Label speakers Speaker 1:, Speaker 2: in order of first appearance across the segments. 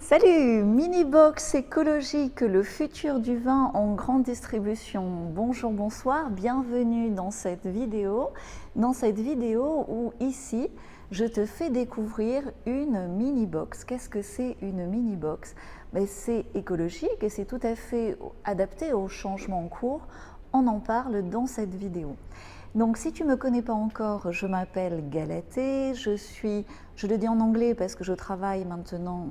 Speaker 1: Salut, mini box écologique, le futur du vin en grande distribution. Bonjour, bonsoir, bienvenue dans cette vidéo. Où ici, je te fais découvrir une mini box. Qu'est-ce que c'est une mini box? C'est écologique et c'est tout à fait adapté aux changements en cours. On en parle dans cette vidéo. Donc si tu ne me connais pas encore, je m'appelle Galatée, je le dis en anglais parce que je travaille maintenant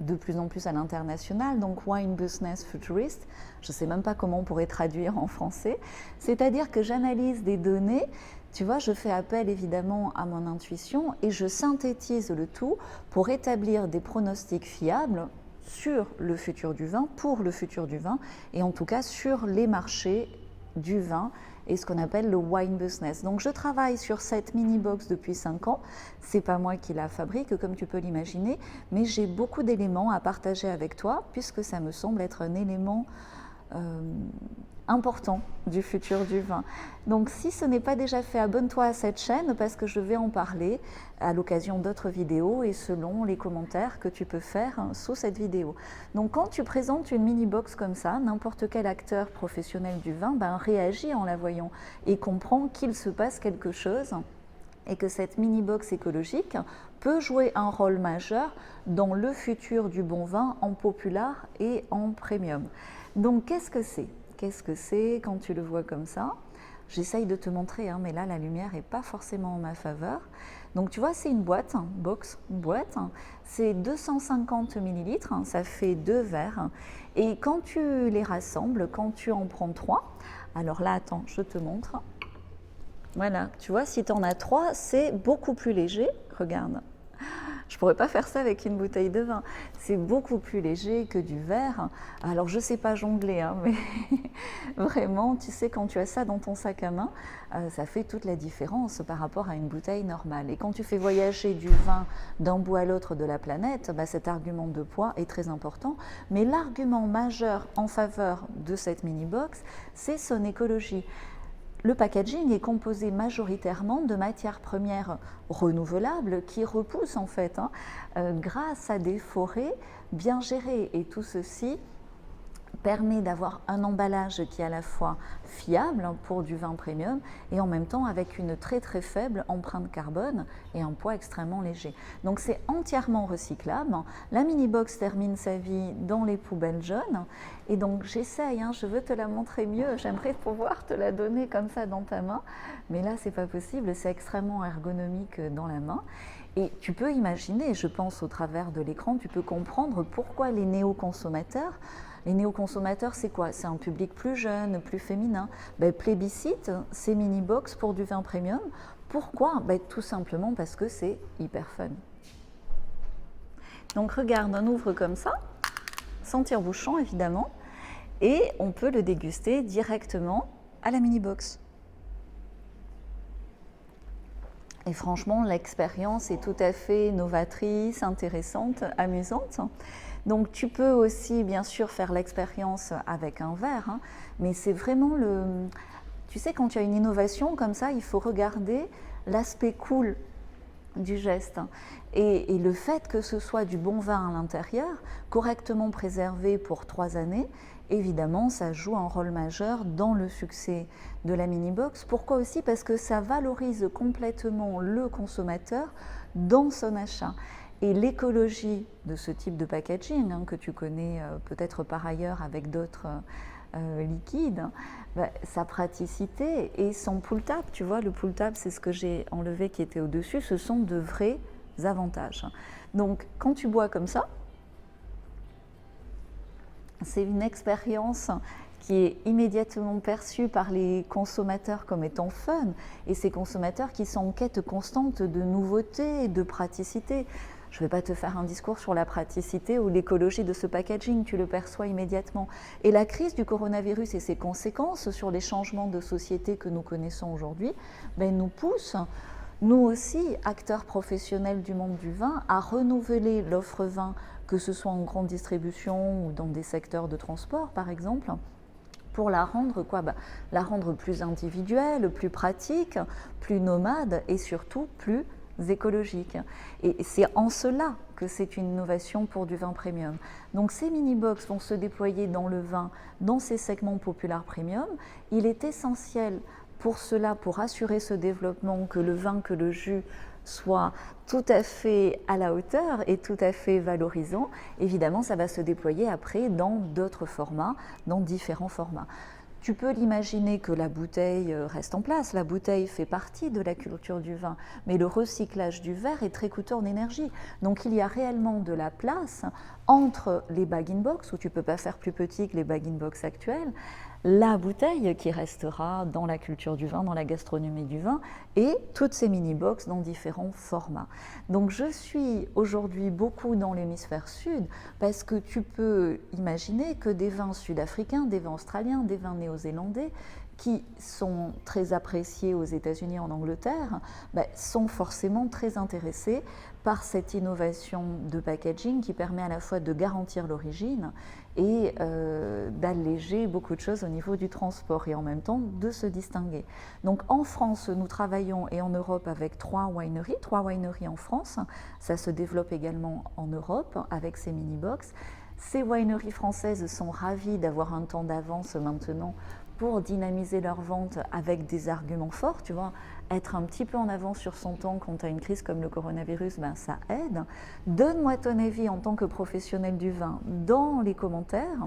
Speaker 1: de plus en plus à l'international, donc Wine Business Futurist, je ne sais même pas comment on pourrait traduire en français, c'est-à-dire que j'analyse des données, tu vois, je fais appel évidemment à mon intuition et je synthétise le tout pour établir des pronostics fiables sur le futur du vin, pour le futur du vin, et en tout cas sur les marchés du vin et ce qu'on appelle le wine business. Donc je travaille sur cette mini box depuis 5 ans. C'est pas moi qui la fabrique comme tu peux l'imaginer, mais j'ai beaucoup d'éléments à partager avec toi puisque ça me semble être un élément important du futur du vin. Donc si ce n'est pas déjà fait, abonne-toi à cette chaîne parce que je vais en parler à l'occasion d'autres vidéos et selon les commentaires que tu peux faire sous cette vidéo. Donc quand tu présentes une mini box comme ça, n'importe quel acteur professionnel du vin réagit en la voyant et comprend qu'il se passe quelque chose et que cette mini box écologique peut jouer un rôle majeur dans le futur du bon vin en popular et en premium. Donc qu'est-ce que c'est? Qu'est-ce que c'est quand tu le vois comme ça? J'essaye de te montrer, mais là la lumière n'est pas forcément en ma faveur. Donc tu vois, c'est une boîte, une boîte, c'est 250 ml, ça fait 2 verres. Et quand tu les rassembles, quand tu en prends 3, alors là attends, je te montre. Voilà, tu vois, si tu en as 3, c'est beaucoup plus léger, regarde. Je ne pourrais pas faire ça avec une bouteille de vin. C'est beaucoup plus léger que du verre. Alors, je ne sais pas jongler, mais vraiment, tu sais, quand tu as ça dans ton sac à main, ça fait toute la différence par rapport à une bouteille normale. Et quand tu fais voyager du vin d'un bout à l'autre de la planète, cet argument de poids est très important. Mais l'argument majeur en faveur de cette mini-box, c'est son écologie. Le packaging est composé majoritairement de matières premières renouvelables qui repoussent en fait grâce à des forêts bien gérées. Et tout ceci permet d'avoir un emballage qui est à la fois fiable pour du vin premium et en même temps avec une très très faible empreinte carbone et un poids extrêmement léger. Donc c'est entièrement recyclable. La mini box termine sa vie dans les poubelles jaunes et donc j'essaye, je veux te la montrer mieux, j'aimerais pouvoir te la donner comme ça dans ta main, mais là c'est pas possible, c'est extrêmement ergonomique dans la main. Et tu peux imaginer, je pense au travers de l'écran, tu peux comprendre pourquoi les néo-consommateurs. Les néo-consommateurs, c'est quoi? C'est un public plus jeune, plus féminin. Plébiscite ces mini-box pour du vin premium. Pourquoi? Tout simplement parce que c'est hyper fun. Donc regarde, on ouvre comme ça, sans tire-bouchon évidemment, et on peut le déguster directement à la mini-box. Et franchement, l'expérience est tout à fait novatrice, intéressante, amusante. Donc tu peux aussi bien sûr faire l'expérience avec un verre, mais c'est vraiment Tu sais, quand tu as une innovation comme ça, il faut regarder l'aspect cool du geste. Et le fait que ce soit du bon vin à l'intérieur, correctement préservé pour 3 années, évidemment, ça joue un rôle majeur dans le succès de la mini-box. Pourquoi aussi? Parce que ça valorise complètement le consommateur dans son achat. Et l'écologie de ce type de packaging, que tu connais peut-être par ailleurs avec d'autres liquides, sa praticité et son pull tab. Tu vois, le pull tab, c'est ce que j'ai enlevé qui était au-dessus, ce sont de vrais avantages. Donc, quand tu bois comme ça, c'est une expérience qui est immédiatement perçue par les consommateurs comme étant fun, et ces consommateurs qui sont en quête constante de nouveautés et de praticité. Je ne vais pas te faire un discours sur la praticité ou l'écologie de ce packaging, tu le perçois immédiatement. Et la crise du coronavirus et ses conséquences sur les changements de société que nous connaissons aujourd'hui nous poussent, nous aussi, acteurs professionnels du monde du vin, à renouveler l'offre vin, que ce soit en grande distribution ou dans des secteurs de transport par exemple, pour la rendre la rendre plus individuelle, plus pratique, plus nomade et surtout plus écologique. Et c'est en cela que c'est une innovation pour du vin premium. Donc ces mini-box vont se déployer dans le vin, dans ces segments populaires premium. Il est essentiel pour cela, pour assurer ce développement, que le vin, que le jus soit tout à fait à la hauteur et tout à fait valorisant. Évidemment, ça va se déployer après dans d'autres formats, dans différents formats. Tu peux l'imaginer que la bouteille reste en place, la bouteille fait partie de la culture du vin, mais le recyclage du verre est très coûteux en énergie. Donc il y a réellement de la place entre les bag-in-box, où tu ne peux pas faire plus petit que les bag-in-box actuels, la bouteille qui restera dans la culture du vin, dans la gastronomie du vin, et toutes ces mini-box dans différents formats. Donc je suis aujourd'hui beaucoup dans l'hémisphère sud, parce que tu peux imaginer que des vins sud-africains, des vins australiens, des vins néo-zélandais, qui sont très appréciés aux États-Unis et en Angleterre, sont forcément très intéressés par cette innovation de packaging qui permet à la fois de garantir l'origine et d'alléger beaucoup de choses au niveau du transport et en même temps de se distinguer. Donc en France, nous travaillons et en Europe avec 3 wineries en France. Ça se développe également en Europe avec ces mini-box. Ces wineries françaises sont ravies d'avoir un temps d'avance maintenant pour dynamiser leur vente avec des arguments forts, tu vois, être un petit peu en avance sur son temps quand tu as une crise comme le coronavirus, ça aide. Donne-moi ton avis en tant que professionnel du vin dans les commentaires,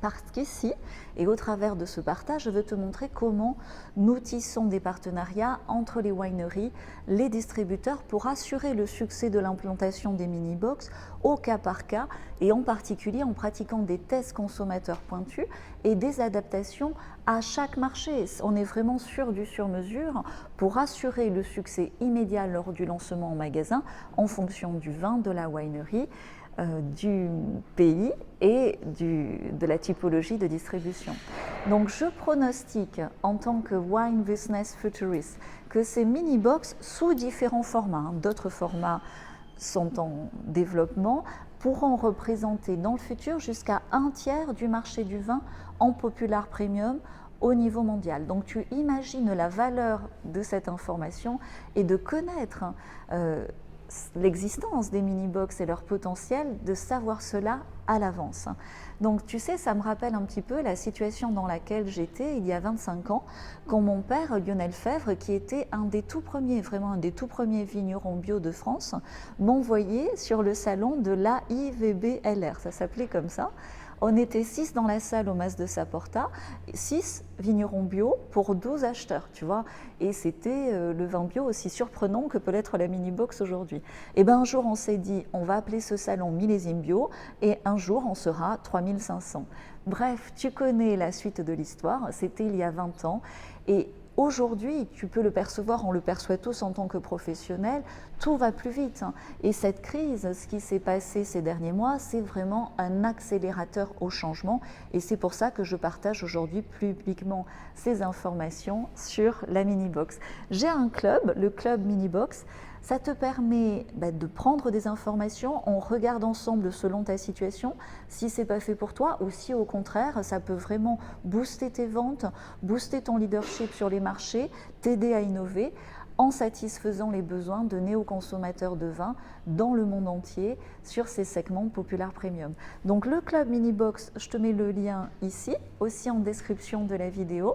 Speaker 1: parce qu'ici, et au travers de ce partage, je veux te montrer comment nous tissons des partenariats entre les wineries, les distributeurs pour assurer le succès de l'implantation des mini-box au cas par cas et en particulier en pratiquant des tests consommateurs pointus et des adaptations à chaque marché. On est vraiment sur du sur-mesure pour assurer le succès immédiat lors du lancement en magasin en fonction du vin, de la winery, du pays et de la typologie de distribution. Donc je pronostique en tant que wine business futurist que ces mini-box sous différents formats, d'autres formats sont en développement, pourront représenter dans le futur jusqu'à 1/3 du marché du vin en popular premium au niveau mondial. Donc tu imagines la valeur de cette information et de connaître l'existence des mini-box et leur potentiel, de savoir cela à l'avance. Donc tu sais, ça me rappelle un petit peu la situation dans laquelle j'étais il y a 25 ans, quand mon père, Lionel Fèvre, qui était un des tout premiers, vraiment un des tout premiers vignerons bio de France, m'envoyait sur le salon de l'AIVBLR, ça s'appelait comme ça. On était 6 dans la salle au Mas de Saporta, 6 vignerons bio pour 12 acheteurs, tu vois. Et c'était le vin bio aussi surprenant que peut être la mini-box aujourd'hui. Et bien un jour, on s'est dit, on va appeler ce salon millésime bio, et un jour, on sera 3500. Bref, tu connais la suite de l'histoire, c'était il y a 20 ans. Et aujourd'hui, tu peux le percevoir, on le perçoit tous en tant que professionnel, tout va plus vite. Et cette crise, ce qui s'est passé ces derniers mois, c'est vraiment un accélérateur au changement. Et c'est pour ça que je partage aujourd'hui publiquement ces informations sur la mini-box. J'ai un club, le club mini-box. Ça te permet de prendre des informations, on regarde ensemble selon ta situation, si ce n'est pas fait pour toi ou si au contraire, ça peut vraiment booster tes ventes, booster ton leadership sur les marchés, t'aider à innover en satisfaisant les besoins de néo-consommateurs de vin dans le monde entier sur ces segments populaires premium. Donc le club mini-box, je te mets le lien ici, aussi en description de la vidéo.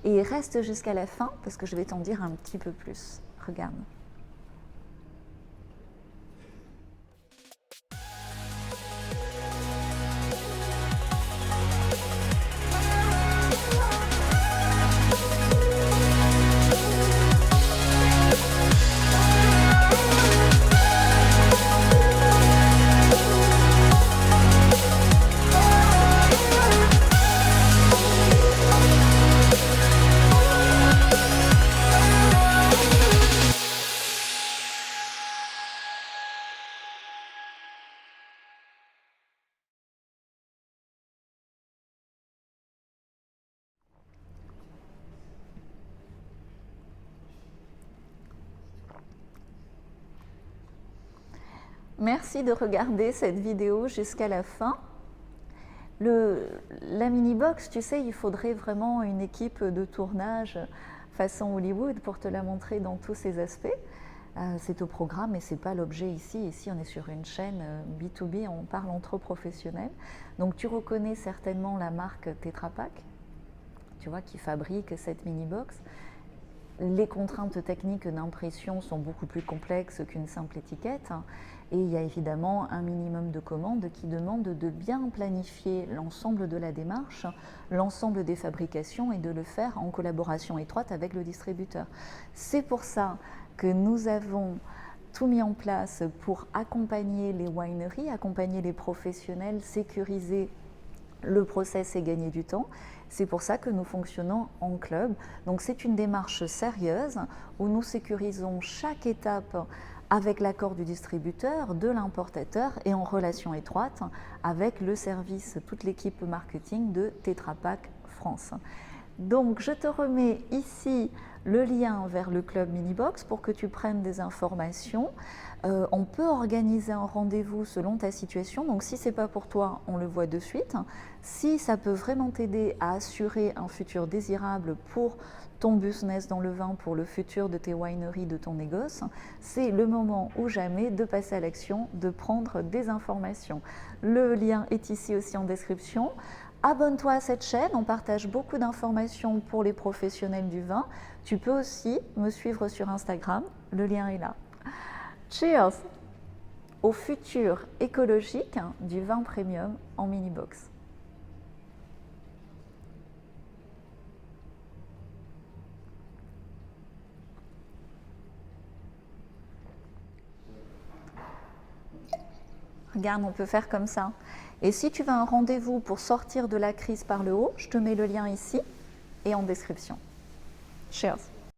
Speaker 1: Et reste jusqu'à la fin parce que je vais t'en dire un petit peu plus. Regarde. Merci de regarder cette vidéo jusqu'à la fin. La mini-box, tu sais, il faudrait vraiment une équipe de tournage façon Hollywood pour te la montrer dans tous ses aspects. c'est au programme, mais ce n'est pas l'objet ici. Ici, on est sur une chaîne B2B, on parle entre professionnels. Donc, tu reconnais certainement la marque Tetra Pak, tu vois, qui fabrique cette mini-box. Les contraintes techniques d'impression sont beaucoup plus complexes qu'une simple étiquette. Et il y a évidemment un minimum de commandes qui demande de bien planifier l'ensemble de la démarche, l'ensemble des fabrications et de le faire en collaboration étroite avec le distributeur. C'est pour ça que nous avons tout mis en place pour accompagner les wineries, accompagner les professionnels, sécuriser le process et gagner du temps. C'est pour ça que nous fonctionnons en club. Donc c'est une démarche sérieuse où nous sécurisons chaque étape avec l'accord du distributeur, de l'importateur et en relation étroite avec le service, toute l'équipe marketing de Tetra Pak France. Donc je te remets ici le lien vers le club Minibox pour que tu prennes des informations. On peut organiser un rendez-vous selon ta situation. Donc si ce n'est pas pour toi, on le voit de suite. Si ça peut vraiment t'aider à assurer un futur désirable pour ton business dans le vin, pour le futur de tes wineries, de ton négoce, c'est le moment ou jamais de passer à l'action, de prendre des informations. Le lien est ici aussi en description. Abonne-toi à cette chaîne, on partage beaucoup d'informations pour les professionnels du vin. Tu peux aussi me suivre sur Instagram, le lien est là. Cheers au futur écologique du vin premium en mini-box. Regarde, on peut faire comme ça. Et si tu veux un rendez-vous pour sortir de la crise par le haut, je te mets le lien ici et en description. Cheers!